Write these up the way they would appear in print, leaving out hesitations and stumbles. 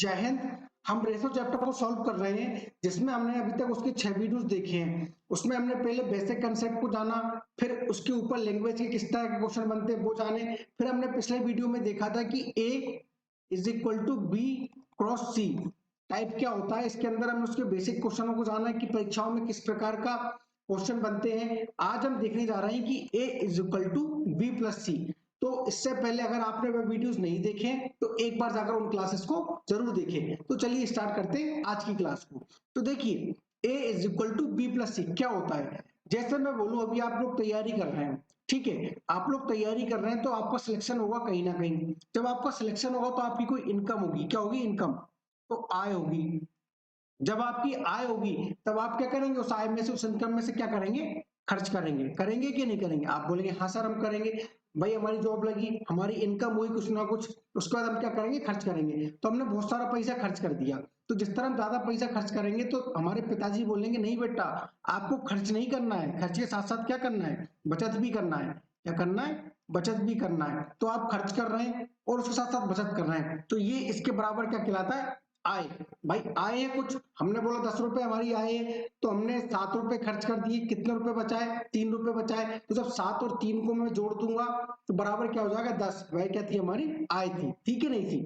जय हिंद। हम ratio chapter को सॉल्व कर रहे हैं, जिसमें हमने अभी तक उसके 6 वीडियोस देखे हैं। उसमें हमने पहले बेसिक कंसेप्ट को जाना, फिर उसके ऊपर लैंग्वेज के किस तरह के क्वेश्चन बनते हैं वो जाने। फिर हमने पिछले वीडियो में देखा था कि A is equal to B cross C type क्या होता है। इसके अंदर हमने उसके बेसिक क्वेश्चनों को जाना कि परीक्षाओं में किस प्रकार का क्वेश्चन बनते हैं। आज हम देखने जा रहे हैं कि A is equal to B plus C. तो इससे पहले अगर आपने वो वीडियोस नहीं देखे तो एक बार जाकर उन क्लासेस को जरूर देखें। तो चलिए स्टार्ट करते हैं आज की क्लास को। तो देखिए, a is equal to B plus C क्या होता है। जैसे मैं बोलूं, अभी आप लोग तैयारी कर रहे हैं, ठीक है, आप लोग तैयारी कर रहे हैं तो आपका सिलेक्शन होगा कहीं ना कहीं। जब आपका सिलेक्शन होगा तो आपकी कोई इनकम होगी। क्या होगी? इनकम, तो आय होगी। जब आपकी आय होगी तब आप क्या करेंगे? उस आय में से, उस इनकम में से क्या करेंगे? खर्च करेंगे। करेंगे कि नहीं करेंगे? आप बोलेंगे हाँ सर हम करेंगे। भाई हमारी जॉब लगी, हमारी इनकम हुई कुछ ना कुछ, उसके बाद हम क्या करेंगे? खर्च करेंगे। तो हमने बहुत सारा पैसा खर्च कर दिया। तो जिस तरह हम ज्यादा पैसा खर्च करेंगे तो हमारे पिताजी बोलेंगे नहीं बेटा, आपको खर्च नहीं करना है, खर्च के साथ साथ क्या करना है? बचत भी करना है। क्या करना है? बचत भी करना है। तो आप खर्च कर रहे हैं और उसके साथ साथ बचत कर रहे हैं, तो ये इसके बराबर क्या कहलाता है? आय। भाई आय है कुछ, हमने बोला 10 रुपए हमारी आय है, तो हमने 7 रुपए खर्च कर दिए। कितने रुपए बचाए? 3 रुपए बचाए। तो जब 7 और 3 को मैं जोड़ दूंगा तो बराबर क्या हो जाएगा? 10। वह क्या थी? हमारी आय थी, ठीक है नहीं थी?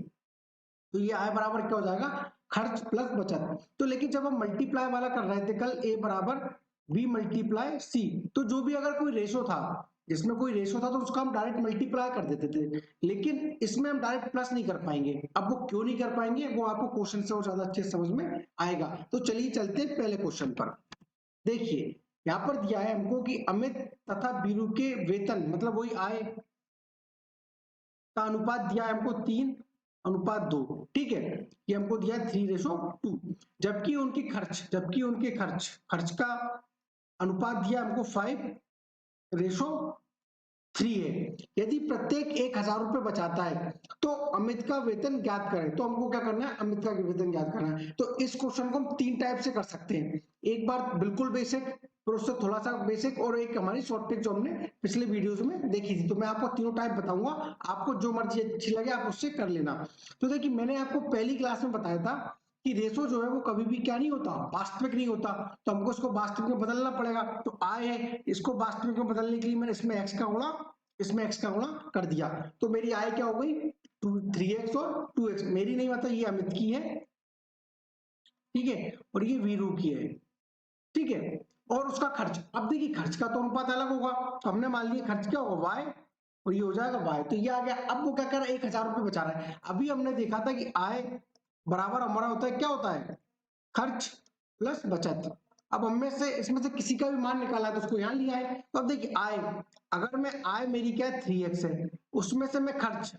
तो ये आय बराबर क्या हो जाएगा? खर्च प्लस बचत। तो लेकिन जब हम मल्टीप्लाई वाला कर रहे थे कल, ए बराबर बी मल्टीप्लाई सी, तो जो भी अगर कोई रेशो था, जिसमें कोई रेशो था तो उसका हम डायरेक्ट मल्टीप्लाई कर देते थे। लेकिन इसमें हम डायरेक्ट प्लस नहीं कर पाएंगे। अब वो क्यों नहीं कर पाएंगे, वो आपको क्वेश्चन से और ज्यादा अच्छे से समझ में आएगा। तो चलिए चलते हैं पहले क्वेश्चन पर। देखिए, यहाँ पर दिया है हमको कि अमित तथा बीरू के वेतन, मतलब वही आय का अनुपात दिया है हमको 3:2। ठीक है, ये हमको दिया है 3:2। जबकि उनके खर्च खर्च का अनुपात दिया हमको 5:3 है। यदि प्रत्येक 1,000 रुपए बचाता है तो अमित का वेतन ज्ञात करें। तो हमको क्या करना है? अमित का वेतन ज्ञात करना है। तो इस क्वेश्चन को हम 3 टाइप से कर सकते हैं। एक बार बिल्कुल बेसिक, फिर उससे थोड़ा सा बेसिक, और एक हमारी शॉर्ट ट्रिक जो हमने पिछले वीडियोस में देखी थी। तो मैं आपको तीनों टाइप बताऊंगा, आपको जो मर्जी अच्छी लगे आप उससे कर लेना। तो देखिए, मैंने आपको पहली क्लास में बताया था कि रेशो जो है वो कभी भी क्या नहीं होता? वास्तविक नहीं होता। तो हमको इसको वास्तविक में बदलना पड़ेगा। तो आय है, इसको वास्तविक में बदलने के लिए मैंने इसमें एक्स का गुणा, इसमें x का गुणा कर दिया। तो मेरी आय क्या हो गई? 3x और 2x। मेरी नहीं, मतलब ये अमित की है, ठीक है, और ये वीरू की है, ठीक है। और उसका खर्च, अब देखिए खर्च का तो अनुपात अलग होगा। तो हमने मान लिया खर्च क्या होगा? y, और ये हो जाएगा y। तो ये आ गया। अब वो क्या कर रहा है? 1,000 रुपए बचा रहा है। अभी हमने देखा था कि आय बराबर हमारा होता है, क्या होता है? खर्च प्लस बचत। अब हम में से, इसमें से किसी का भी मान निकाला है तो उसको यहाँ लिया है। तो अब देखिए आय, अगर मैं आय मेरी क्या है? 3x है, उसमें से मैं खर्च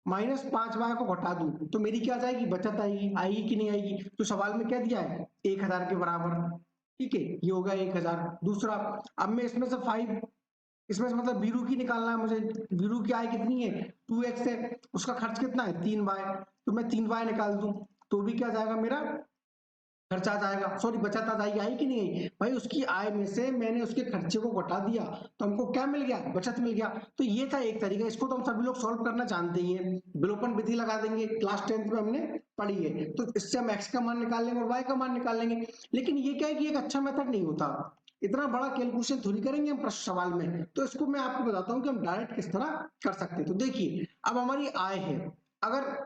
-5y को घटा दूं तो मेरी क्या आ जाएगी? बचत आएगी। आएगी कि नहीं आएगी? तो सवाल में क्या दिया है? 1,000 के बराबर, ठीक है, ये होगा 1,000। दूसरा, अब मैं इसमें से 5, इसमें से मतलब बीरू की निकालना है मुझे। बीरू की आय कितनी है? 2x है, उसका खर्च कितना है? 3y। तो मैं 3y निकाल दूं तो भी क्या जाएगा मेरा? खर्चा आ जाएगा, सॉरी बचत आ जाएगी। आई कि नहीं आई? भाई उसकी आय में से मैंने उसके खर्चे को घटा दिया तो हमको क्या मिल गया? बचत मिल गया। तो ये था एक तरीका। इसको तो हम सभी लोग सॉल्व करना जानते ही हैं, विलोपन विधि लगा देंगे, क्लास 10th में हमने पढ़ी है। तो इससे हम x का मान निकाल लेंगे और y का मान निकाल लेंगे। लेकिन ये क्या है कि एक अच्छा मेथड नहीं होता, इतना बड़ा कैलकुलेशन थोड़ी करेंगे हम प्रश्न सवाल में। तो इसको मैं आपको बताता हूँ कि हम डायरेक्ट किस तरह कर सकते हैं। तो देखिए, अब हमारी आय है, अगर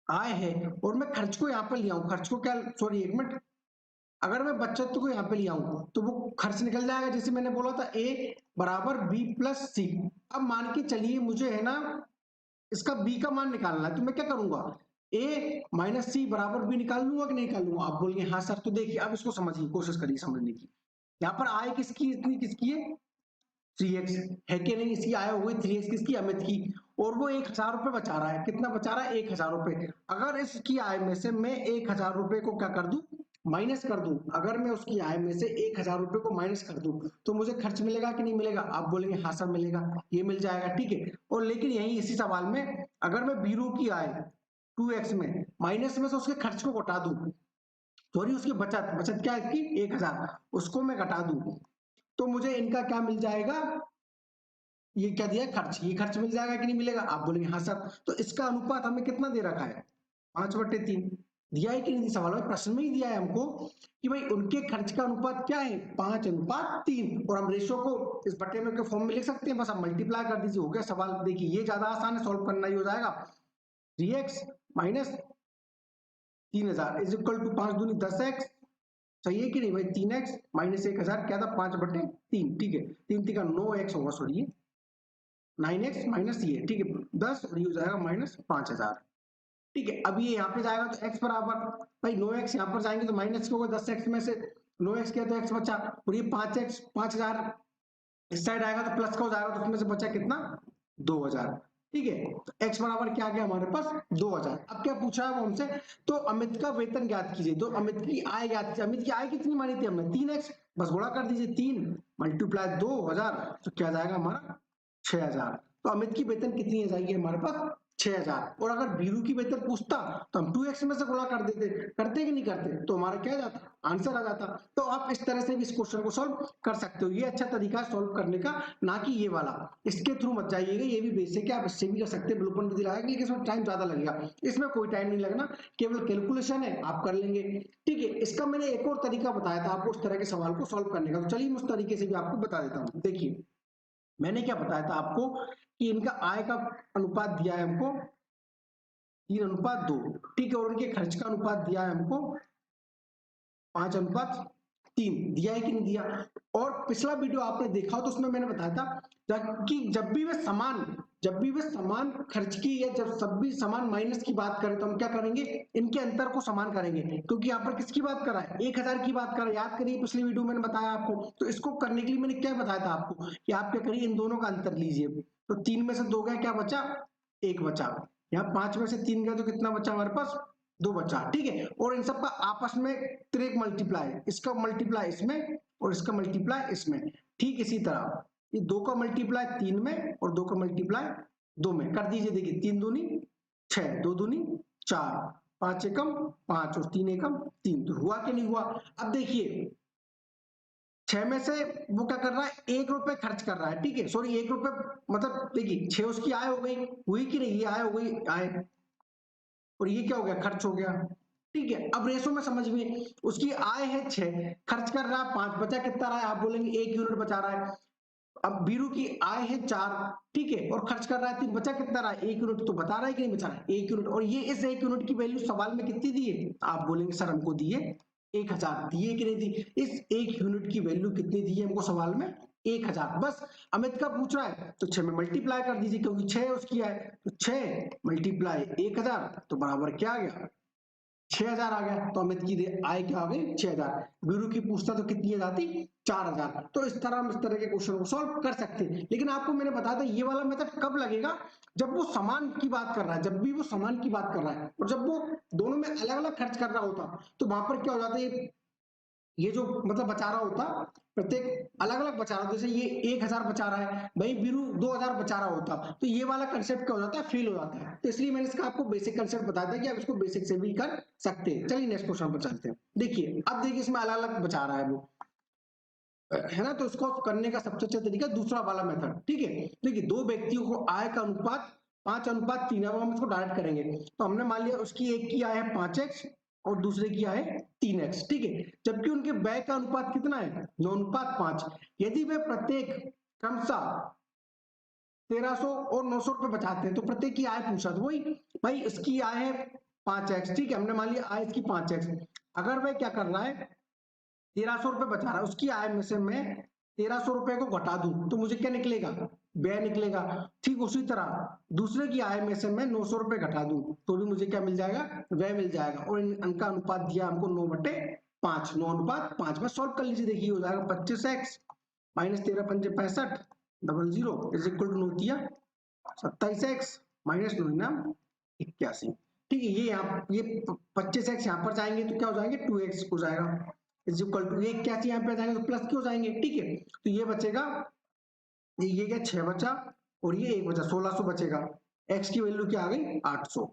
आय है और मैं खर्च को यहाँ पर लिया हूँ, खर्च को क्या, सॉरी एक मिनट, अगर मैं बचत को यहाँ पे ले आऊं तो वो खर्च निकल जाएगा। जैसे मैंने बोला था a बराबर b प्लस सी। अब मान के चलिए मुझे है ना इसका b का मान निकालना है, तो मैं क्या करूंगा? a माइनस सी बराबर b निकाल लूंगा कि नहीं निकाल लूंगा? आप बोलेंगे हाँ सर। तो देखिए, अब इसको समझिए, कोशिश करिए समझने की। यहाँ पर आय किसकी, इतनी किसकी है? 3x है कि नहीं? इसकी आय हो गई 3x किसकी? अमित की। और वो 1,000 रुपए बचा रहा है। कितना बचा रहा है? 1,000 रुपए। अगर इसकी आय में से मैं 1,000 रुपए को क्या कर दूं? माइनस कर दूं। अगर मैं उसकी आय में से 1,000 रुपए को माइनस कर दूं तो मुझे खर्च मिलेगा कि नहीं मिलेगा? आप बोलेंगे हाँ सर मिलेगा, ये मिल जाएगा, ठीक है। और लेकिन यही इसी सवाल में अगर मैं बीरू की आय 2x में माइनस में से उसके खर्च को घटा दूं, सॉरी उसकी बचत, बचत क्या है इसकी? 1,000, उसको मैं घटा दूं तो मुझे इनका क्या मिल जाएगा? ये क्या दिया है? खर्च। ये खर्च मिल जाएगा कि नहीं मिलेगा? आप बोलेंगे हाँ सर। तो इसका अनुपात हमें कितना दे रखा है? 5/3 दिया है कि नहीं, सवाल में प्रश्न में ही दिया है हमको कि भाई उनके खर्च का अनुपात क्या है, 5/3, और हम रेशो को इस बटे में के फॉर्म में लिख सकते हैं, बस आप मल्टीप्लाई कर दीजिए, हो गया सवाल। देखिए ये ज्यादा आसान है, सॉल्व करना ही हो जाएगा। 3x minus 3000 is equal to 5 दूनी 10x, सही है कि नहीं भाई। 3x माइनस 1000 क्या था, 5/3, ठीक है। 3×3 9x होगा, सॉरी 9x माइनस ये, ठीक है 10, और ये हो जाएगा माइनस 5000, ठीक है। अब ये यहाँ पे जाएगा तो x बराबर, भाई 9x यहाँ पर जाएंगे तो माइनस के होगा, 10x में से 9x किया तो x बचा, और ये 5x 5000 इस साइड आएगा तो प्लस का हो जाएगा, तो उसमें से बचा कितना, 2000, ठीक है। तो x बराबर क्या आ गया हमारे पास, 2000। अब क्या पूछा है वो हमसे, तो अमित का वेतन ज्ञात कीजिए, तो अमित की आय ज्ञात कीजिए। अमित की आय कितनी मानी थी हमने, 3x, बस गुणा कर दीजिए, 3 मल्टीप्लाई 2000, तो क्या जाएगा हमारा 6000। तो अमित की वेतन कितनी आ जाएगी हमारे पास, 6000। और अगर बीरू की वेतन पूछता तो हम 2x में से गुणा कर देते, करते कि नहीं करते, तो हमारा क्या जाता, आंसर आ जाता। तो आप इस तरह से भी इस क्वेश्चन को सॉल्व कर सकते हो, ये अच्छा तरीका है सॉल्व करने का, ना कि ये वाला। इसके थ्रू मत जाइएगा, ये भी बेसिक है, आप इससे भी कर सकते हैं, ब्लूप्रिंट भी दिलाएगा, लेकिन इसमें टाइम ज्यादा लगेगा। इसमें कोई टाइम नहीं लगना, केवल कैलकुलेशन है, आप कर लेंगे, ठीक है। इसका मैंने एक और तरीका बताया था आपको उस तरह के सवाल को सॉल्व करने का, तो चलिए मैं उस तरीके से भी आपको बता देता हूँ। देखिए मैंने क्या बताया था आपको कि इनका आय का अनुपात दिया है हमको 3/2, ठीक है, और उनके खर्च का अनुपात दिया है हमको 5/3, दिया है कि नहीं दिया। और पिछला वीडियो आपने देखा हो तो उसमें मैंने बताया था कि जब भी वे समान खर्च की, या जब सब भी समान माइनस की बात करें, तो हम क्या करेंगे, इनके अंतर को समान करेंगे, क्योंकि यहाँ पर किसकी बात कर रहा है, 1000 की बात कर रहा है, याद करिए पिछली वीडियो मैंने बताया आपको। तो इसको करने के लिए मैंने क्या बताया था आपको कि आप क्या करिए, इन दोनों का अंतर लीजिए, तो 3 में से 2 गया, क्या बचा, 1 बचा। यहाँ 5 में से 3 गया तो कितना बचा हमारे पास, 2 बचा, ठीक है। और इन सबका आपस में त्रिक मल्टीप्लाई, इसका मल्टीप्लाई इसमें और इसका मल्टीप्लाई इसमें, ठीक इसी तरह ये 2 का मल्टीप्लाई 3 में और 2 का मल्टीप्लाई 2 में कर दीजिए। देखिए 3 दूनी 6, 2 दूनी 4, 5 एकम 5 और 3 एकम 3, तो हुआ कि नहीं हुआ। अब देखिए 6 में से वो क्या कर रहा है, 1 रुपए खर्च कर रहा है, ठीक है, सॉरी 1 रुपए, मतलब देखिए 6 उसकी आय हो गई, हुई कि नहीं, ये आय हो गई आय, और ये क्या हो गया, खर्च हो गया, ठीक है। अब रेशो में समझ में, उसकी आय है 6, खर्च कर रहा है 5, बचा कितना रहा है, आप बोलेंगे 1 यूनिट बचा रहा है। अब बीरू की आय है 4, ठीक है, और खर्च कर रहा है 3, बचा कितना रहा है, 1 यूनिट, तो बता रहा है कि नहीं बचा रहा है, 1 यूनिट। और ये इस 1 यूनिट की वैल्यू सवाल में कितनी दी है, आप बोलेंगे सर हमको दिए 1000, दिए कि नहीं दी, इस 1 यूनिट की वैल्यू कितनी दी है हमको सवाल में, 1000। बस अमित का पूछ रहा है तो 6 में मल्टीप्लाई कर दीजिए, क्योंकि 6 उसकी है, तो 6 मल्टीप्लाई 1000, तो बराबर क्या आ गया, 6000 आ गया। तो अमित की आय क्या आ गई, 6000। गुरु की पूछता तो कितनी आ जाती, 4000। तो इस तरह हम इस तरह के क्वेश्चन को सॉल्व कर सकते हैं, लेकिन आपको मैंने बताया था ये वाला मेथड कब लगेगा, जब वो समान की बात कर रहा है, जब भी वो समान की बात कर रहा है, और जब वो दोनों में अलग अलग खर्च कर रहा होता, तो वहां पर क्या हो जाता है, ये जो मतलब बचा रहा होता, प्रत्येक अलग अलग बचा रहा होता, जैसे ये 1000 बचा रहा है, भाई बीरू 2000 बचा रहा होता, तो ये वाला कंसेप्ट क्या हो जाता है, फेल हो जाता है। तो इसलिए मैंने इसका आपको बेसिक कंसेप्ट बताया था कि आप इसको बेसिक से भी कर सकते हैं। चलिए नेक्स्ट क्वेश्चन पर चलते हैं। देखिए अब देखिए इसमें अलग अलग बचा रहा है वो, है ना, तो इसको करने का सबसे अच्छा तरीका दूसरा वाला मेथड, ठीक है। देखिए दो व्यक्तियों को आय का अनुपात 5/3 है, वो हम इसको डायरेक्ट करेंगे। तो हमने मान लिया उसकी एक की आय है 5x और दूसरे की आय है 3x, ठीक है, जबकि उनके व्यय का अनुपात कितना है, 9/5। यदि वे प्रत्येक क्रमशः 1300 और 900 रुपए बचाते हैं, तो प्रत्येक की आय पूछा, तो वही भाई इसकी आय है 5x, ठीक है, हमने मान लिया आय इसकी 5x। अगर वह क्या कर रहा है, 1300 रुपए बचा रहा है, उसकी आय में से मैं 1300 रुपए को घटा दूं तो मुझे क्या निकलेगा, व्यय निकलेगा। ठीक उसी तरह दूसरे की आय में से मैं 900 रुपए घटा दूं तो भी मुझे क्या मिल जाएगा, व्यय मिल जाएगा। और इनका अनुपात दिया हमको 9/5, 9/5 में सॉल्व कर लीजिए। देखिए हो जाएगा 25x minus 13×5 = 00 is equal to 27x minus 81। ठीक है, ये यहाँ ये 25x यहाँ पर जाएंगे तो क्या हो जाएंगे, 2x हो जाएगा इज इक्वल टू, ये क्या यहाँ पे जाएंगे तो प्लस के हो जाएंगे, ठीक है। तो ये बचेगा, ये क्या 6 बचा और ये 1 बचा, 1600 बचेगा। x की वैल्यू क्या आ गई, 800,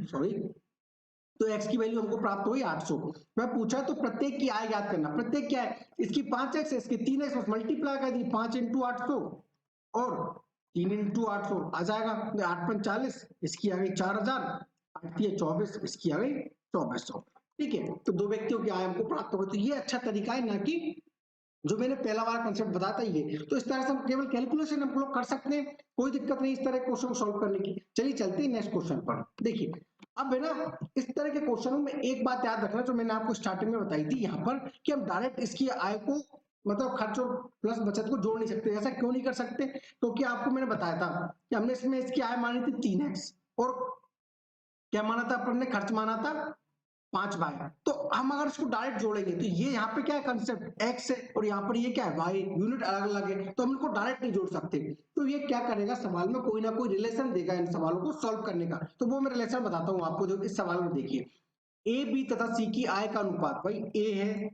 सॉरी। तो x की वैल्यू हमको प्राप्त हुई 800। मैं पूछा तो प्रत्येक की आय याद करना, प्रत्येक क्या है, इसकी 5x है, इसकी 3x, बस मल्टीप्लाई कर दी 5 × 800 और 3 इंटू 800 आ जाएगा, 8×5 = 40, इसकी आ गई 4000, 8×3 = 24, इसकी आ गई 2400। ठीक है, तो दो व्यक्तियों की आय हमको प्राप्त हो गई। तो ये अच्छा तरीका है, ना कि जो मैंने पहला वाला कंसेप्ट बताया था ये। तो इस तरह से हम केवल कैलकुलेशन हम लोग कर सकते हैं, कोई दिक्कत नहीं इस तरह के क्वेश्चन को सॉल्व करने की। चलिए चलते हैं नेक्स्ट क्वेश्चन पर। देखिए अब है ना, इस तरह के क्वेश्चनों में एक बात याद रखना जो मैंने आपको स्टार्टिंग में बताई थी यहाँ पर, कि हम डायरेक्ट इसकी आय को मतलब खर्च और प्लस बचत को जोड़ नहीं सकते। ऐसा क्यों नहीं कर सकते? क्योंकि आपको मैंने बताया था कि हमने इसमें इसकी आय मानी थी 3x, और क्या माना था अपन ने, खर्च माना था 5y। तो हम अगर इसको डायरेक्ट जोड़ेंगे तो ये यहाँ पे क्या है, कंसेप्ट x है, और यहाँ पर ये क्या है, y। यूनिट अलग अलग है, तो हम इनको डायरेक्ट नहीं जोड़ सकते। तो ये क्या करेगा, सवाल में कोई ना कोई रिलेशन देगा इन सवालों को सॉल्व करने का। तो वो मैं रिलेशन बताता हूँ आपको। जो इस सवाल में देखिए, ए बी तथा सी की आय का अनुपात, भाई ए है,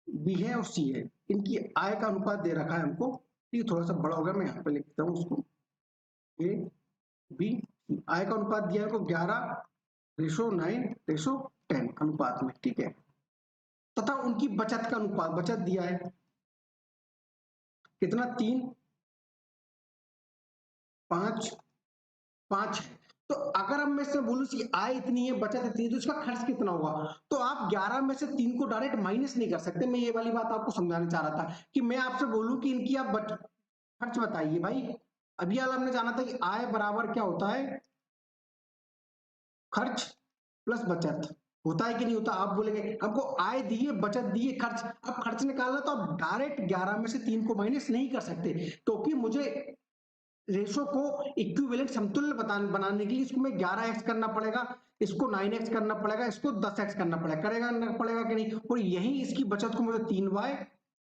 बी है और सी है, इनकी आय का अनुपात दे रखा है हमको। ये थोड़ा सा बड़ा हो गया, मैं यहाँ पे लिखता हूँ उसको, ए बी आय का अनुपात दिया है हमको 11:9:10 अनुपात में। ठीक है, तथा उनकी बचत का अनुपात, बचत दिया है कितना, 3, 5, 5 है। तो अगर हम मैं से बोलूं कि आय इतनी है, बचत इतनी है, तो इसका खर्च कितना होगा? तो आप 11 में से 3 को डायरेक्ट माइनस नहीं कर सकते। मैं ये वाली बात आपको समझाना चाह रहा था कि मैं आपसे बोलूं कि इनकी आप खर्च बताइए भाई। अभी वाला हमने जाना था कि आय बराबर क्या होता है, खर्च प्लस बचत। होता है कि नहीं होता? आप बोलेंगे हमको आय दिए, बचत दिए, खर्च। अब खर्च निकालना तो आप डायरेक्ट 11 में से 3 को माइनस नहीं कर सकते, क्योंकि मुझे रेशो को इक्विवेलेंट समतुल्य बनाने के लिए इसको मैं 11x करना पड़ेगा, इसको 9x करना पड़ेगा, इसको 10x करना पड़ेगा। पड़ेगा कि नहीं? और यही इसकी बचत को मुझे 3y,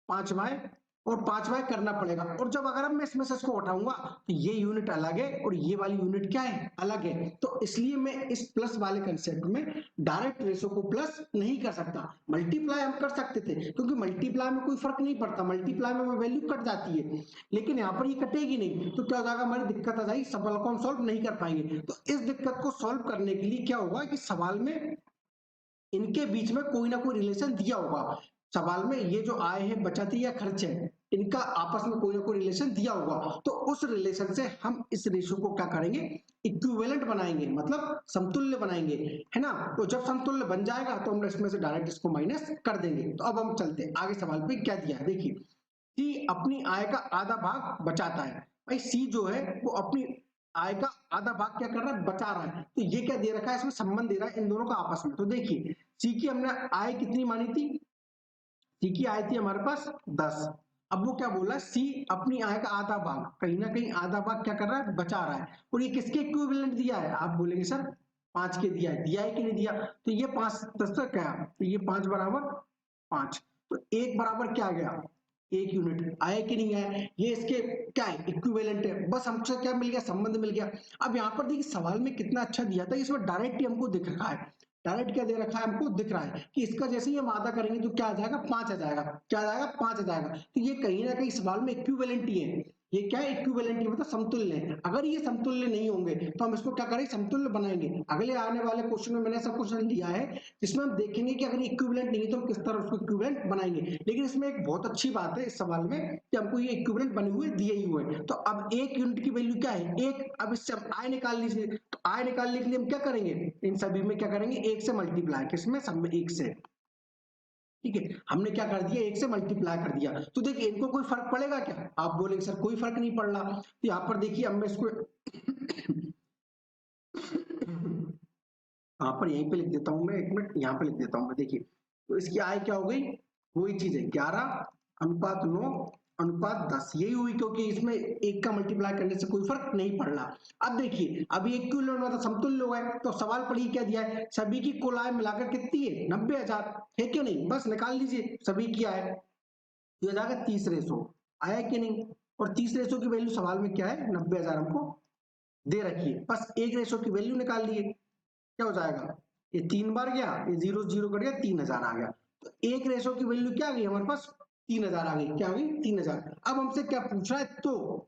5y और 5y करना पड़ेगा। और जब अगर मैं इसमें से इसको उठाऊंगा तो ये यूनिट अलग है और ये वाली यूनिट क्या है, अलग है। तो इसलिए मैं इस प्लस वाले कंसेप्ट में डायरेक्ट रेशो को प्लस नहीं कर सकता। मल्टीप्लाई हम कर सकते थे, क्योंकि मल्टीप्लाई में कोई फर्क नहीं पड़ता, मल्टीप्लाई में वैल्यू कट जाती है, लेकिन यहाँ पर ये कटेगी नहीं। तो क्या हो जाएगा, हमारी दिक्कत आ जाएगी, सवाल को हम सॉल्व नहीं कर पाएंगे। तो इस दिक्कत को सॉल्व करने के लिए क्या होगा कि सवाल में इनके बीच में कोई ना कोई रिलेशन दिया होगा। सवाल में ये जो आय है, बचत है या खर्च है, इनका आपस में कोई ना कोई रिलेशन दिया होगा। तो उस रिलेशन से हम इस रेशो को क्या करेंगे, इक्विवेलेंट बनाएंगे, मतलब समतुल्य बनाएंगे, है ना। तो जब समतुल्य बन जाएगा तो हम इसमें से डायरेक्ट इसको माइनस कर देंगे। तो अब हम चलते हैं आगे, सवाल पे क्या दिया है देखिए। सी अपनी आय का आधा भाग बचाता है। भाई सी जो है वो अपनी आय का आधा भाग क्या कर रहा है, बचा रहा है। तो ये क्या दे रखा है, इसमें संबंध दे रहा है इन दोनों का आपस में। तो देखिए सी की हमने आय कितनी मानी थी, सी की आय थी हमारे पास 10। अब वो क्या बोला, सी अपनी आय का आधा भाग, कहीं ना कहीं आधा भाग क्या कर रहा है, बचा रहा है। और ये किसके इक्विवेलेंट दिया है, आप बोलेंगे सर 5 के दिया है। दिया है कि नहीं दिया? तो ये 5 10 तक क्या, तो ये 5 बराबर 5। तो एक बराबर क्या आ गया, 1 यूनिट। आया कि नहीं आया? ये इसके क्या है, इक्विवेलेंट है। बस हमसे क्या मिल गया, संबंध मिल गया। अब यहाँ पर देखिए सवाल में कितना अच्छा दिया था, इसमें डायरेक्ट ही हमको दिख रखा है। डायरेक्ट क्या दे रखा है, हमको दिख रहा है कि इसका जैसे ही हम आधा करेंगे तो क्या आ जाएगा, 5 आ जाएगा। क्या आ जाएगा, 5 आ जाएगा। तो ये कहीं ना कहीं सवाल में इक्विवेलेंट ही है। ये क्या है, इक्विवेलेंट ही मतलब समतुल्य है। अगर ये समतुल्य नहीं होंगे तो हम इसको क्या करेंगे, समतुल्य बनाएंगे। अगले आने वाले क्वेश्चन में मैंने ऐसा क्वेश्चन लिया है जिसमें हम देखेंगे कि अगर इक्विवेलेंट नहीं है तो हम किस तरह उसको इक्विवेलेंट बनाएंगे। लेकिन इसमें एक बहुत अच्छी बात है इस सवाल में कि हमको ये इक्विवेलेंट बने हुए दिए ही हुए। तो अब 1 यूनिट की वैल्यू क्या है, 1। अब इससे हम आय निकाल लीजिए। तो आय निकालने के लिए हम क्या करेंगे, इन सभी में क्या करेंगे, 1 से मल्टीप्लाई, किसमें, सब में 1 से। ठीक है, हमने क्या कर दिया, 1 से मल्टीप्लाई कर दिया। तो देखिए इनको कोई फर्क पड़ेगा क्या, आप बोलेंगे सर कोई फर्क नहीं पड़ रहा। तो यहाँ पर देखिए अब मैं इसको यहाँ पर यहीं पे लिख देता हूं मैं, 1 मिनट यहाँ पे लिख देता हूं मैं। देखिए तो इसकी आय क्या हो गई, वही चीज है, 11:9:10 यही हुई, क्योंकि इसमें 1 का मल्टीप्लाई करने से कोई फर्क नहीं पड़ रहा। अब देखिए अभी इक्विवेलेंट मतलब समतुल्य हुआ है। तो सवाल पढ़िए क्या दिया है, सभी की कुल आय मिलाकर कितनी है, 90,000 है कि नहीं? बस निकाल लीजिए सभी की आय, ये हो जाएगा 30 रेशो। आया कि नहीं? और 30 रेशो की वैल्यू सवाल में क्या है, 90,000 हमको दे रखी है। बस एक रेशो की वैल्यू निकाल लिए, क्या हो जाएगा, ये 3 बार गया, ये 0 0 कट गया, 3000 आ गया। तो एक रेशो की वैल्यू क्या आ गई हमारे पास, 3000 आ गई। क्या आ गई, 3000। अब हमसे क्या पूछ रहा है, तो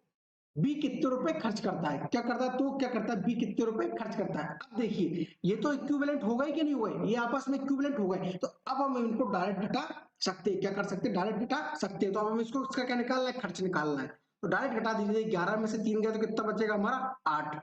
बी कितने रुपए खर्च करता है, क्या करता है, तो क्या करता है, बी कितने रुपए खर्च करता है। अब देखिए ये तो इक्विवेलेंट हो गए कि नहीं हुए, ये आपस में इक्विवेलेंट हो गए। तो अब हम इनको डायरेक्ट घटा सकते हैं, क्या कर सकते हैं, डायरेक्ट घटा सकते हैं। तो अब हम इसको इसका क्या निकालना है, खर्च निकालना है। तो डायरेक्ट घटा दीजिए, 11 में से 3 गए तो कितना बचेगा हमारा 8,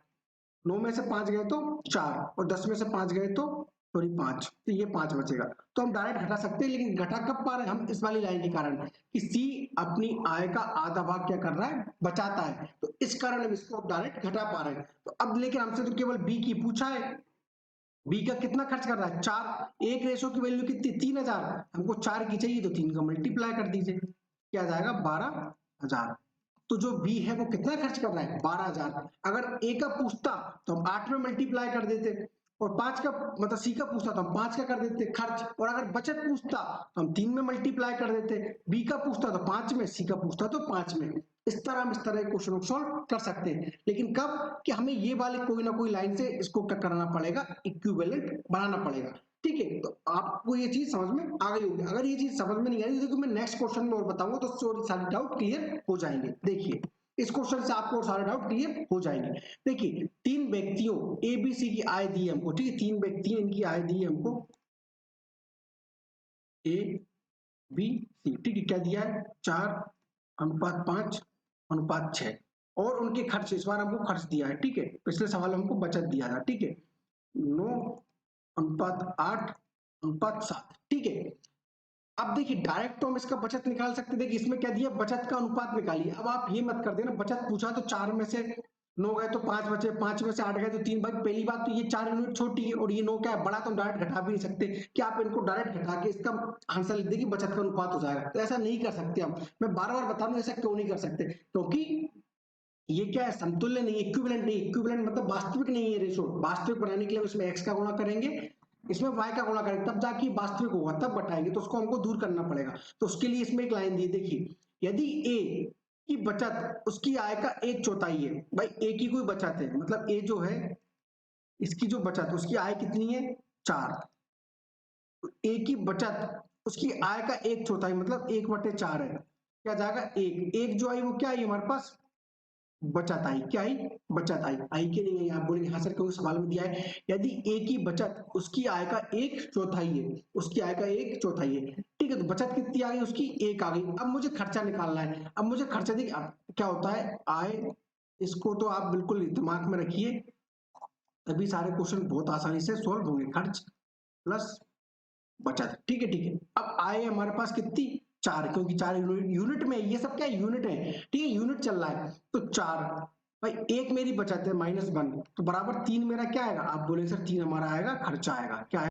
9 में से 5 गए तो 4, और 10 में से 5 गए तो सॉरी 5, तो ये 5 बचेगा। तो हम डायरेक्ट घटा सकते हैं, लेकिन घटा कब पा रहे हैं हम, इस वाली लाइन के कारण कि सी अपनी आय का आधा भाग क्या कर रहा है, बचाता है, तो इस कारण हम इसको डायरेक्ट घटा पा रहे हैं। तो अब लेकिन हमसे तो केवल बी की पूछा है, बी का कितना खर्च कर रहा है 4, एक रेशो की वैल्यू कितनी 3000, हमको 4 की चाहिए, तो 3 का मल्टीप्लाई कर दीजिए, क्या जाएगा 12000। तो जो बी है वो कितना खर्च कर रहा है 12000। अगर ए का पूछता तो हम 8 में मल्टीप्लाई कर देते, और 5 का मतलब सी का पूछता तो हम 5 का कर देते खर्च, और अगर बचत पूछता तो हम 3 में मल्टीप्लाई कर देते, बी का पूछता तो 5 में, सी का पूछता तो 5 में। इस तरह हम इस तरह के क्वेश्चन को सॉल्व कर सकते हैं, लेकिन कब कि हमें ये वाले कोई ना कोई लाइन से इसको क्या करना पड़ेगा, इक्विवेलेंट बनाना पड़ेगा। ठीक है, तो आपको ये चीज समझ में आ गई होगी। अगर ये चीज समझ में नहीं आई तो देखो मैं नेक्स्ट क्वेश्चन में और बताऊंगा, तो सारे डाउट क्लियर हो जाएंगे। देखिए इस क्वेश्चन से आपको सारे डाउट क्लियर हो जाएंगे। देखिए 3 व्यक्तियों ए बी सी की आय दी है हमको, ठीक है, 3 व्यक्ति इनकी आय दी है हमको ए बी सी, ठीक है, क्या दिया है 4:5:6, और उनके खर्च इस बार हमको खर्च दिया है, ठीक है, पिछले सवाल में हमको बचत दिया था, ठीक है, 9:8:7, ठीक है। अब देखिए डायरेक्ट तो हम इसका बचत निकाल सकते, देखिए इसमें क्या दिया, बचत का अनुपात निकालिए। अब आप ये मत कर देना, बचत पूछा तो 4 में से 9 गए तो 5 बचे, 5 में से 8 गए तो 3। भाई पहली बात तो ये 4 यूनिट छोटी है और ये 9 क्या है बड़ा, तो हम डायरेक्ट घटा भी नहीं सकते। क्या आप इनको डायरेक्ट घटा के इसका आंसर लिख देंगे बचत का अनुपात हो जाएगा, तो ऐसा नहीं कर सकते हम। मैं बार बार बता रहा हूं ऐसा क्यों नहीं कर सकते, क्योंकि ये क्या है, समतुल्य नहीं, इक्विवेलेंट नहीं। इक्विवेलेंट मतलब वास्तविक नहीं है रेशो, वास्तविक बनाने के लिए इसमें एक्स का गुणा करेंगे, इसमें y का गुणा करेंगे, तब जाके वास्तविक होगा, तब बताएंगे, तो उसको हमको दूर करना पड़ेगा। तो उसके लिए इसमें एक लाइन दी, देखिए यदि a की बचत उसकी आय का 1/4 है, भाई a की कोई बचत है, मतलब a जो है इसकी जो बचत उसकी आय कितनी है 4, तो a की बचत उसकी आय का 1/4 मतलब 1/4 है, क्या जाएगा 1, 1 जो आई वो क्या आई हमारे पास बचत आई, क्या आई बचत आई, आई के नहीं है, आप बोलेंगे हाँ सर क्योंकि सवाल में दिया है यदि ए की बचत उसकी आय का 1/4 है, उसकी आय का 1/4 है, ठीक है, तो बचत कितनी आ गई उसकी 1 आ गई। अब मुझे खर्चा निकालना है, अब मुझे खर्चा देखिए अब क्या होता है आय, इसको तो आप बिल्कुल दिमाग में रखिए, तभी सारे क्वेश्चन बहुत आसानी से सोल्व होंगे। खर्च प्लस बचत, ठीक है ठीक है। अब आय हमारे पास कितनी 4, क्योंकि 4 यूनिट में, ये सब क्या यूनिट है, ठीक है, यूनिट चल रहा है, तो 4, भाई 1 मेरी बचत है -1, तो बराबर 3 मेरा क्या आएगा, आप बोले सर 3 हमारा आएगा खर्चा आएगा, क्या आएगा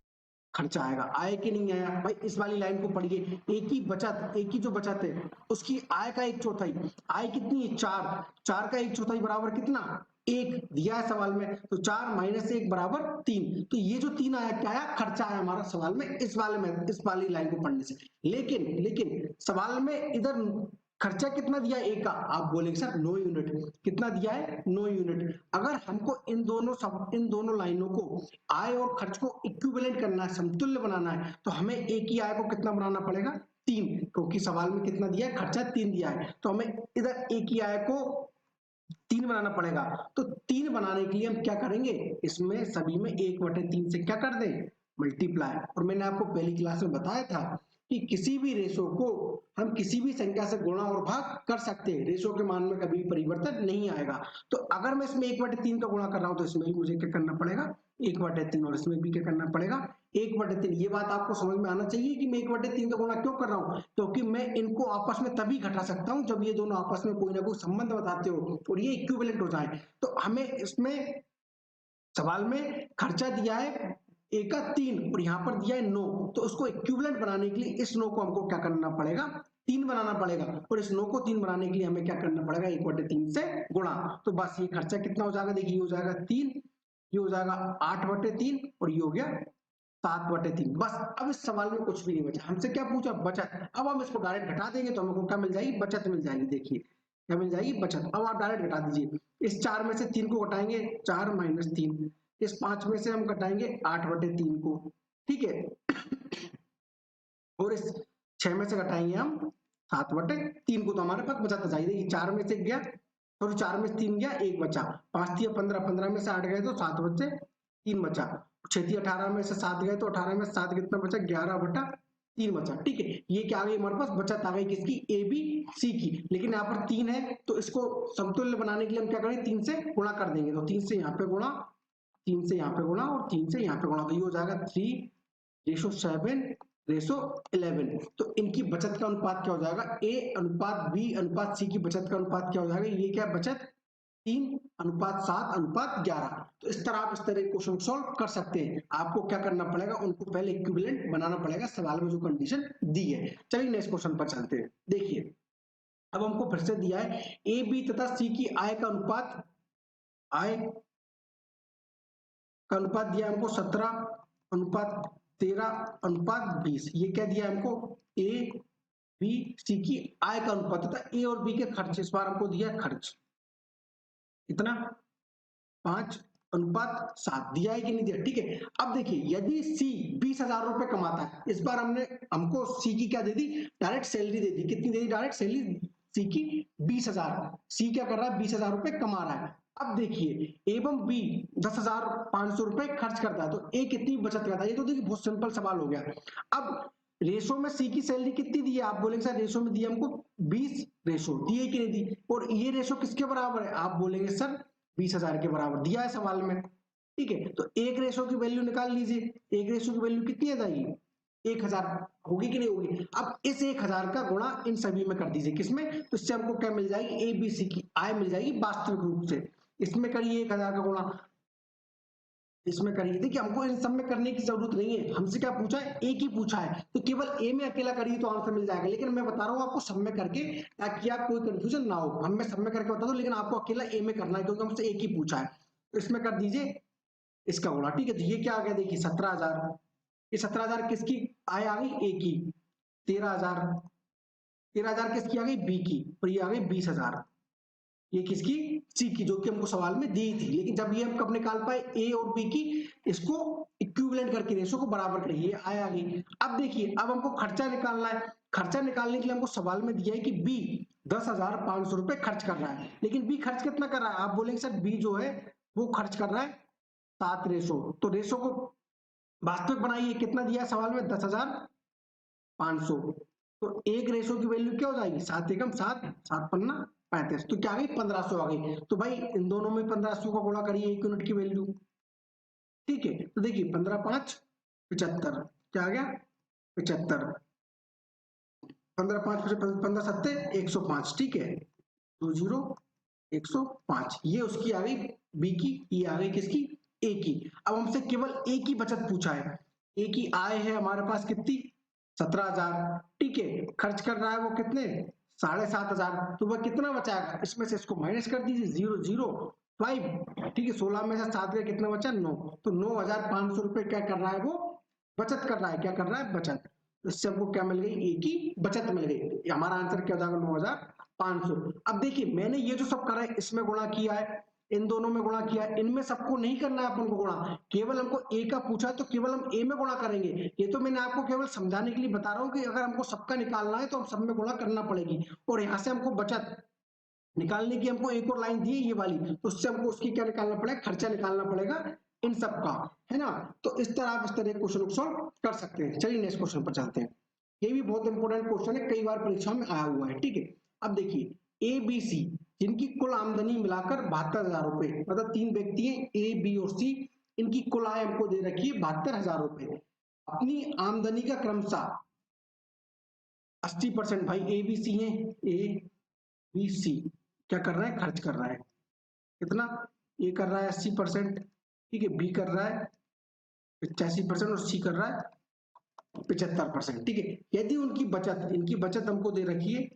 खर्चा आएगा, आय के नहीं आया। भाई इस वाली लाइन को पढ़िए, एक ही बचत, एक ही जो बचत है उसकी आय का 1/4, आय कितनी है 4, 4 का 1/4 बराबर कितना 1 दिया है सवाल में, तो 4 - 1 बराबर 3, तो ये जो 3 आया क्या आया खर्चा आया हमारा सवाल में, इस वाले में, इस वाली लाइन को पढ़ने से। लेकिन लेकिन सवाल में इधर खर्चा कितना दिया ए का, आप बोलेंगे सर 9 यूनिट, कितना दिया है 9 यूनिट। अगर हमको इन दोनों लाइनों को आय और खर्च को इक्विवेलेंट करना है, समतुल्य बनाना है, तो हमें एक ही आय को कितना बनाना पड़ेगा 3, क्योंकि सवाल में कितना दिया है खर्चा 3 दिया है, तो हमें इधर एक ही आय को 3 बनाना पड़ेगा। तो 3 बनाने के लिए हम क्या करेंगे, इसमें सभी में 1/3 से क्या कर दें मल्टीप्लाई। और मैंने आपको पहली क्लास में बताया था कि किसी भी रेशो को हम किसी भी संख्या से गुणा और भाग कर सकते हैं, रेशो के मान में कभी परिवर्तन नहीं आएगा। तो अगर मैं इसमें 1/3 का गुणा कर रहा हूं तो इसमें भी मुझे क्या करना पड़ेगा 1/3, और इसमें भी क्या करना पड़ेगा 1/3। ये बात आपको समझ में आना चाहिए कि मैं 1/3 का गुणा क्यों कर रहा हूँ, क्योंकि मैं इनको आपस में तभी घटा सकता हूँ जब ये दोनों आपस में कोई ना कोई संबंध बताते हो और ये इक्विवेलेंट हो जाए। तो हमें इसमें सवाल में खर्चा दिया है ए का 3 और यहाँ पर दिया है 9, तो उसको इक्विवेलेंट बनाने के लिए इस 9 को हमको क्या करना पड़ेगा 3 बनाना पड़ेगा, और इस 9 को 3 बनाने के लिए हमें क्या करना पड़ेगा 1/3 से गुणा। तो बस ये खर्चा कितना हो जाएगा, देखिए ये हो जाएगा 3, ये हो जाएगा 8/3 और ये हो गया 7/3। बस अब इस सवाल में कुछ भी नहीं बचा, हमसे क्या पूछा बचत। अब हम इसको डायरेक्ट घटा देंगे तो हमको क्या मिल जाएगी बचत मिल जाएगी, देखिए क्या मिल जाएगी बचत। अब आप डायरेक्ट घटा दीजिए, इस 4 में से 3 को घटाएंगे 4 - 3, इस 5 में से हम घटाएंगे 8/3 को, ठीक है, और इस 6 में से घटाएंगे हम 7/3 को, तो हमारे पास बचा तो चाहिए 4 में से गया, और 4 में से 3 गया 1 बचा, 5 × 15, 15 में से 8 गए तो 7 बचे 3 बचा, 6 × 18 में से 7 गए तो 18 में से 7 कितना बचा 11/3, 3 बचा, ठीक है। ये क्या आ गई हमारे पास बचत आ गई किसकी, ए बी सी की। लेकिन यहाँ पर 3 है तो इसको समतुल्य बनाने के लिए हम क्या करेंगे, 3 से गुणा कर देंगे। तो 3 से यहाँ पे गुणा, 3 से यहाँ पे गुणा और 3 से यहाँ पे गुणा, तो ये हो जाएगा 3:7:11। तो इनकी बचत का अनुपात क्या हो जाएगा, ए अनुपात बी अनुपात सी की बचत का अनुपात क्या हो जाएगा, ये क्या बचत 3:7:11। तो इस तरह आप इस तरह के क्वेश्चन सॉल्व कर सकते हैं। आपको क्या करना पड़ेगा, उनको पहले इक्विवेलेंट बनाना पड़ेगा सवाल में जो कंडीशन दी है। चलिए नेक्स्ट क्वेश्चन पर चलते हैं। देखिए अब हमको फिर से दिया है ए बी तथा सी की आय का अनुपात, आय का अनुपात दिया है हमको 17:13:20। ये क्या दिया है हमको, ए बी सी की आय का अनुपात तथा ए और बी के खर्च। इस बार हमको दिया है खर्च इतना 5:7 दिया है कि नहीं दिया, ठीक है। अब देखिए यदि सी 20,000 रुपए कमाता है, इस बार हमको सी की क्या दे दी, डायरेक्ट सैलरी दे दी। कितनी दे दी डायरेक्ट सैलरी सी की, 20,000। सी क्या कर रहा है, 20,000 रुपए कमा रहा है। अब देखिए एवं बी 10,500 रुपए खर्च करता है, तो ए कितनी बचत करता है। ये तो देखिए बहुत सिंपल सवाल हो गया। अब रेशो में सी की सैलरी कितनी दी है, आप बोलेंगे सर रेशो में दी हमको 20, रेशो दी है कि नहीं दी, और ये रेशो किसके बराबर है, आप बोलेंगे सर 20,000 के बराबर दिया है सवाल में, ठीक है। तो एक रेशो की वैल्यू निकाल लीजिए, एक रेशो की वैल्यू कितनी आ जाएगी, 1,000 होगी कि नहीं होगी। अब इस 1,000 का गुणा इन सभी में कर दीजिए, किसमें, तो इससे हमको क्या मिल जाएगी, ए बी सी की आय मिल जाएगी वास्तविक रूप से। इसमें करिए 1,000 का गुणा, इसमें करिए। देखिए हमको इन सब में करने की जरूरत नहीं है, हमसे क्या पूछा है, एक ही पूछा है, तो केवल ए में अकेला करिए तो आंसर मिल जाएगा। लेकिन मैं बता रहा हूँ आपको सब में करके, ताकि आप कोई कंफ्यूजन ना हो। हम मैं सब में करके बता दूं, लेकिन आपको अकेला ए में करना है क्योंकि हमसे एक ही पूछा है। तो इसमें कर दीजिए इसका गुणा, ठीक है। तो ये क्या आ गया, देखिए 17,000, ये 17,000 किसकी आय आ गई, ए की। 13,000, 13,000 किसकी आ गई, बी की, और ये आ गई 20,000, ये किसकी, सी की, जो कि हमको सवाल में दी थी। लेकिन जब ये हम कब निकाल पाए, ए और बी की, इसको इक्विवेलेंट करके रेशो को बराबर करिए, आय आ गई। अब देखिए अब हमको खर्चा निकालना है। खर्चा निकालने के लिए हमको सवाल में दिया है कि बी 10,500 रुपए खर्च कर रहा है। लेकिन बी खर्च कितना कर रहा है, आप बोलेंगे सर बी जो है वो खर्च कर रहा है 7 रेशो। तो रेशो को वास्तविक बनाइए, कितना दिया है सवाल में, 10,500। तो एक रेशो की वैल्यू क्या हो जाएगी, 7 एकम 7, 7 पन्ना 35, तो क्या आ गई 1,500 आ गई। तो भाई इन दोनों में 1,500 का गुणा करिए एक यूनिट की वैल्यू, ठीक है। तो देखिए 15×5 75, क्या आ गया 75, 15×5 15×7 105, ठीक है, 20 105, ये उसकी आ गई बी की, ये आ गई किसकी, ए की। अब हमसे केवल ए की बचत पूछा है। ए की आय है हमारे पास कितनी, 17,000, ठीक है। खर्च कर रहा है वो कितने, 7,500, तो वह कितना बचाएगा, इसमें से इसको माइनस कर दीजिए, 0,0,5, ठीक है। 16 में से 7 का कितना बचा, 9, तो 9,500 रुपए क्या कर रहा है वो, बचत कर रहा है। क्या कर रहा है, बचत। इससे हमको क्या मिल गई, ए की बचत मिल गई। हमारा आंसर क्या हो जाएगा, 9,500। अब देखिए मैंने ये जो सब करा है इसमें गुणा किया है, इन दोनों में गुणा किया है, इनमें सबको नहीं करना है अपन को गुणा, केवल हमको ए का पूछा है तो केवल हम ए में गुणा करेंगे। ये तो मैंने आपको केवल समझाने के लिए बता रहा हूँ कि अगर हमको सबका निकालना है तो हम सब में गुणा करना पड़ेगी। और यहाँ से हमको बचत निकालने की हमको एक और लाइन दी है ये वाली, तो उससे हमको उसकी क्या निकालना पड़ेगा, खर्चा निकालना पड़ेगा इन सब का, है ना। तो इस तरह आप इस तरह क्वेश्चन को सॉल्व कर सकते हैं। चलिए नेक्स्ट क्वेश्चन पर चलते हैं। ये भी बहुत इंपॉर्टेंट क्वेश्चन है, कई बार परीक्षा में आया हुआ है, ठीक है। अब देखिए ए बी सी जिनकी कुल आमदनी मिलाकर 72,000 रुपए, मतलब 3 व्यक्ति हैं ए बी और सी, इनकी कुल आय हमको दे रखी है 72,000 रुपए। अपनी आमदनी का क्रमशः 80%, भाई ए बी सी है, ए बी सी क्या कर रहा है, खर्च कर रहा है कितना, ए कर रहा है 80%, ठीक है, बी कर रहा है 85% और सी कर रहा है 75%, ठीक है। यदि इनकी बचत हमको दे रखी है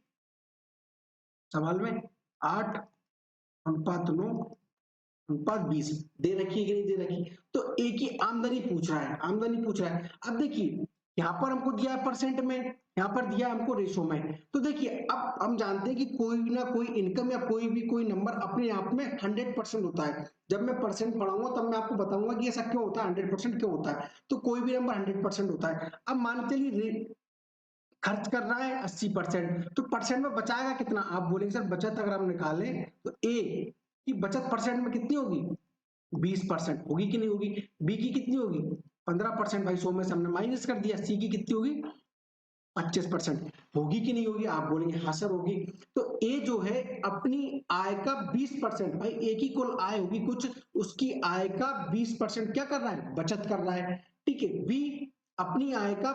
सवाल में 8:9:20 दे रखी है कि नहीं दे रखी, तो ए की आमदनी पूछ रहा है, आमदनी पूछ रहा है। अब देखिए यहाँ पर हमको दिया है परसेंट में, यहाँ पर दिया है हमको रेशो में। तो देखिए अब हम जानते हैं कि कोई ना कोई इनकम या कोई नंबर अपने आप में 100% होता है। जब मैं परसेंट पढ़ाऊंगा तब मैं आपको बताऊंगा कि ऐसा क्यों होता है, 100% क्यों होता है। तो कोई भी नंबर 100% होता है। अब मान चलिए खर्च कर रहा है 80%, तो परसेंट में बचाएगा कितना, आप बोलेंगे सर बचत अगर हम निकालें तो ए की बचत परसेंट में कितनी होगी, 20% होगी कि नहीं होगी। बी की कितनी होगी, 15%, भाई 100 में से हमने माइनस कर दिया। सी की कितनी होगी, 25% होगी कि नहीं होगी? आप बोलेंगे हाँ सर होगी। तो ए जो है अपनी आय का 20%, भाई ए की कुल आय होगी कुछ, उसकी आय का 20% क्या कर रहा है? बचत कर रहा है। ठीक है। बी अपनी आय का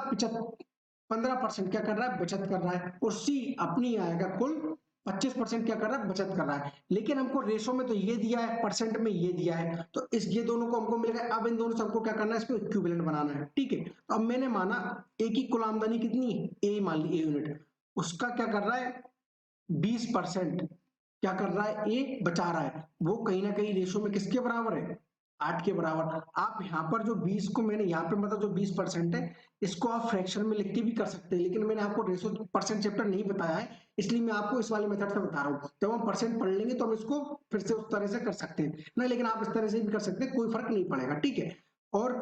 15% क्या कर रहा है? बचत कर रहा है। और सी अपनी आय का कुल 25% क्या कर रहा है? बचत कर रहा है। लेकिन हमको रेशो में तो ये दिया है, परसेंट में ये दिया है, तो इस ये दोनों को हमको मिल गया। अब इन दोनों से हमको क्या करना है? इसको इक्विवेलेंट बनाना है। ठीक है। तो अब मैंने माना ए की कुल आमदनी कितनी है? ए मान ली, ए यूनिट, उसका क्या कर रहा है? 20% क्या कर रहा है? ए बचा रहा है। वो कहीं ना कहीं रेशो में किसके बराबर है? 8 के बराबर। आप यहाँ पर जो 20 को मैंने यहाँ पे मतलब जो 20% है, इसको आप फ्रैक्शन में लिख के भी कर सकते हैं, लेकिन मैंने आपको रेशो परसेंट चैप्टर नहीं बताया है, इसलिए मैं आपको इस वाले मेथड से बता रहा हूँ। जब हम परसेंट पढ़ लेंगे तो हम इसको फिर से उस तरह से कर सकते हैं ना, लेकिन आप इस तरह से भी कर सकते हैं, कोई फर्क नहीं पड़ेगा। ठीक है। और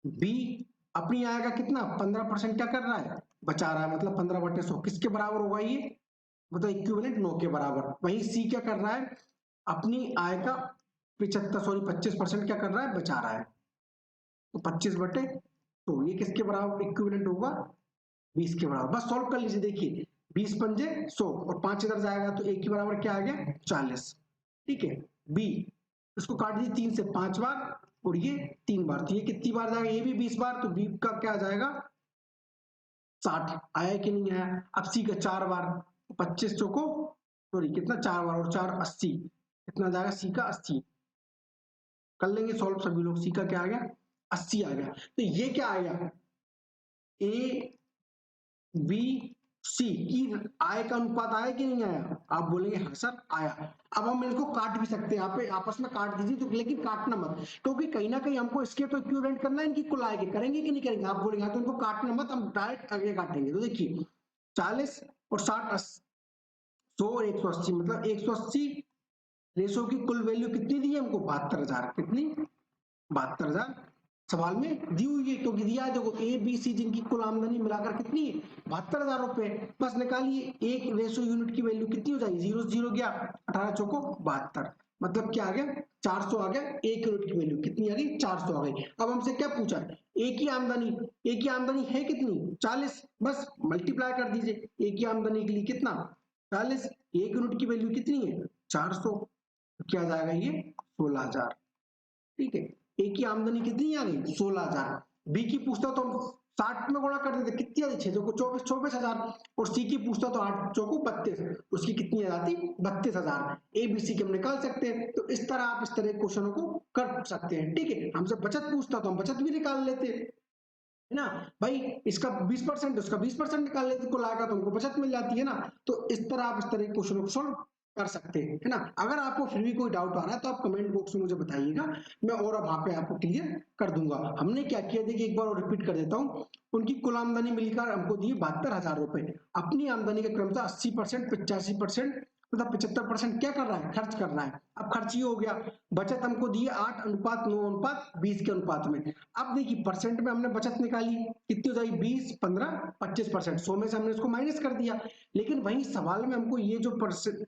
बी अपनी आएगा कितना? 15% क्या कर रहा है? बचा रहा है। मतलब 15/100 किसके बराबर होगा ये? मतलब इक्विवेलेंट 9 के बराबर। वहीं सी क्या कर रहा है? अपनी आय का 25% क्या कर रहा है? बचा रहा है। तो 25 बटे, तो ये किसके बराबर इक्विवेलेंट होगा? 20 के बराबर। बस सॉल्व कर लीजिए। देखिए 20×5 = 100 और 5 इधर जाएगा तो 1 के बराबर क्या आ गया? 40। ठीक है। बी इसको काट दीजिए 3 से 5 बार और ये 3 बार, तो ये कितनी बार जाएगा? ये भी 20 बार, तो बी का क्या आ जाएगा? 60। आया कि नहीं आया? अब सी का 4 बार, 25 चौको, सॉरी कितना? 4 बार और 4 80, कितना जाएगा? सी का 80। कर लेंगे सॉल्व सभी लोग। सी का क्या आ गया? 80 आ गया। तो ये क्या आ गया? ए बी सी की आय का अनुपात आया कि नहीं आया? आप बोलेंगे हाँ सर आया। अब हम इनको काट भी सकते हैं, यहाँ पे आपस में काट दीजिए, तो लेकिन काटना मत, क्योंकि कहीं ना कहीं हमको इसके तो इक्विवेलेंट करना है, इनकी कुल आय के। करेंगे कि नहीं करेंगे? आप बोलेंगे हाँ, तो इनको काटना मत, हम डायरेक्ट आगे काटेंगे। तो देखिए 40 और 60 100 और 180, मतलब 180 रेशो की कुल वैल्यू कितनी दी है हमको? 72,000। कितनी? 72,000 सवाल में दी हुई है, क्योंकि दिया है। देखो ए बी सी जिनकी कुल आमदनी मिलाकर कितनी है? 72,000 रुपए। बस निकालिए एक रेशो यूनिट की वैल्यू कितनी हो जाएगी? 0 0 गया, 18 चौको 72, मतलब क्या आ गया? 400 आ गया। एक यूनिट की वैल्यू कितनी आ गई? 400 आ गई। अब हमसे क्या पूछा? एक ही आमदनी, एक ही आमदनी है कितनी? 40। बस मल्टीप्लाई कर दीजिए। एक ही आमदनी के लिए कितना? 40। एक यूनिट की वैल्यू कितनी है? 400। क्या जाएगा ये? 16,000। ठीक है। ए की आमदनी कितनी आ गई? 16,000। बी की पूछता तो हम 60 में गुणा कर देते, कितनी आती? 6 को 24, 24,000। और सी की पूछता तो 8 चौको 32, उसकी कितनी आ जाती? 32,000। ए बी सी के हम निकाल सकते हैं। तो इस तरह आप इस तरह के क्वेश्चनों को कर सकते हैं। ठीक है। हमसे बचत पूछता तो हम बचत भी निकाल लेते हैं, है ना भाई? इसका 20%, उसका 20% निकाल लेते, कुल आएगा तो हमको बचत मिल जाती है ना। तो इस तरह आप इस तरह के क्वेश्चन को सॉल्व कर सकते हैं, है ना। अगर आपको फिर भी कोई डाउट आ रहा है तो आप कमेंट बॉक्स में मुझे बताइएगा, मैं और अब वहां पे आपको क्लियर कर दूंगा। हमने क्या किया, देखिए एक बार और रिपीट कर देता हूँ। उनकी कुल आमदनी मिलकर हमको दी 72,000 रुपए। अपनी आमदनी के क्रम से 80%, 85%, मतलब 75% क्या कर रहा है? खर्च कर रहा है। अब खर्च ही हो गया। बचत हमको दी 8:9:20 के अनुपात में। अब देखिए परसेंट में हमने बचत निकाली, कितनी हो जाएगी? 20, 15, 25%। 100 में से हमने इसको माइनस कर दिया। लेकिन वही सवाल में हमको ये जो परसेंट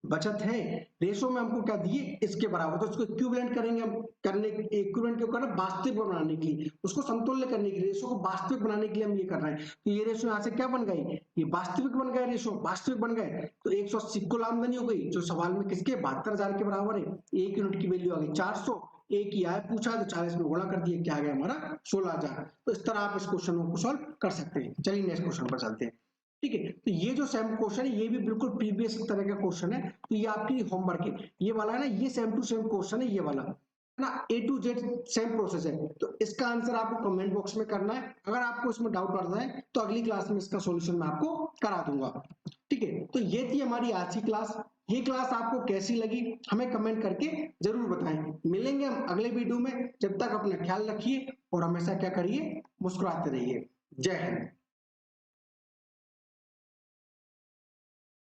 बचत है, रेशो में हमको क्या दिए? इसके बराबर। तो इसको इक्विवेलेंट करेंगे हम, करने इक्विवेलेंट क्यों करना? वास्तविक बनाने के लिए, उसको समतुल्य करने के लिए, रेशो को वास्तविक बनाने के लिए हम ये कर रहे हैं। तो ये रेशो यहाँ से क्या बन गई? ये वास्तविक बन गए, रेशो वास्तविक बन गए। तो 180 कुल आमदनी हो गई, जो सवाल में किसके? 72,000 के बराबर है। एक यूनिट की वैल्यू आ गई 400। एक ही आय पूछा तो 40 में गुणा कर दिया, क्या आ गया हमारा? 16,000। तो इस तरह आप इस क्वेश्चन को सॉल्व कर सकते हैं। चलिए नेक्स्ट क्वेश्चन पर चलते हैं। ठीक है। तो ये जो सेम क्वेश्चन है, ये भी बिल्कुल प्रीवियस तरह का क्वेश्चन है, तो ये आपकी होमवर्क है। ये वाला है ना, ये सेम टू सेम क्वेश्चन है, ये वाला है ना, ए टू जेड सेम प्रोसेस है। तो इसका आंसर आपको कमेंट बॉक्स में करना है। अगर आपको इसमें डाउट आ रहा है तो अगली क्लास में इसका सॉल्यूशन मैं आपको करा दूंगा। ठीक है। तो ये थी हमारी आज की क्लास। ये क्लास आपको कैसी लगी हमें कमेंट करके जरूर बताएं। मिलेंगे हम अगले वीडियो में। जब तक अपना ख्याल रखिए और हमेशा क्या करिए? मुस्कुराते रहिए। जय हिंद।